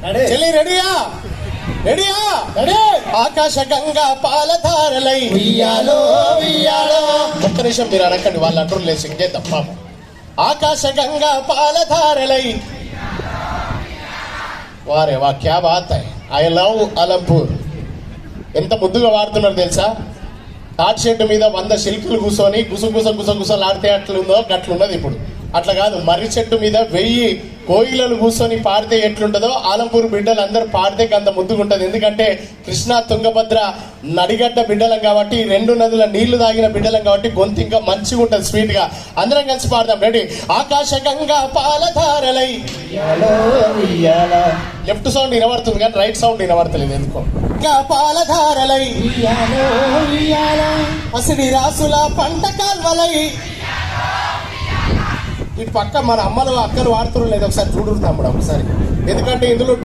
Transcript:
చెల్లి రెడీయా? రెడీయా? ఆకాశ గంగా పాలధారలై ఉయ్యాలో ఉయ్యాలో. ఒక్క నిమిషం మీరు అనకండి, వాళ్ళు అంటారు లేదు సింగేద్దాం పాప. ఆకాశ గంగా పాలధారలై వారే వా క్యా బాత్ హై. I love Alampur. ఎంత ముద్దుగా వాడుతున్నారు తెలుసా? తాటి షెడ్ మీద 100 శిల్కులు కూర్చొని గుసలాడితే అట్లుందో అట్లున్నది ఇప్పుడు. అట్లా కాదు, మర్రి చెట్టు మీద 1000 కోయిలలు కూర్చొని పాడితే ఎట్లుంటుందో ఆలంపూర్ బిడ్డలు అందరూ పాడితే అంత ముద్దుగుంటది. ఎందుకంటే కృష్ణా తుంగభద్ర నడిగడ్డ బిడ్డలం కాబట్టి, 2 నదుల నీళ్లు తాగిన బిడ్డలం కాబట్టి గొంతు ఇంకా మంచిగా ఉంటుంది స్వీట్ గా. అందరం కలిసి పాడదాం. రెడీ? ఆకాశ గంగా పాలధారలై. లెఫ్ట్ సౌండ్ వినబడుతుంది కానీ రైట్ సౌండ్ వినబడతలేదు ఎందుకో. పాలధారలై అసిడి రాసుల పంట కాల్వలై. ఇటు పక్క మన అమ్మలు అక్కలు వాడుతున్నారు లేదు, ఒకసారి చూడు తమ్ముడు ఒకసారి. ఎందుకంటే ఇందులో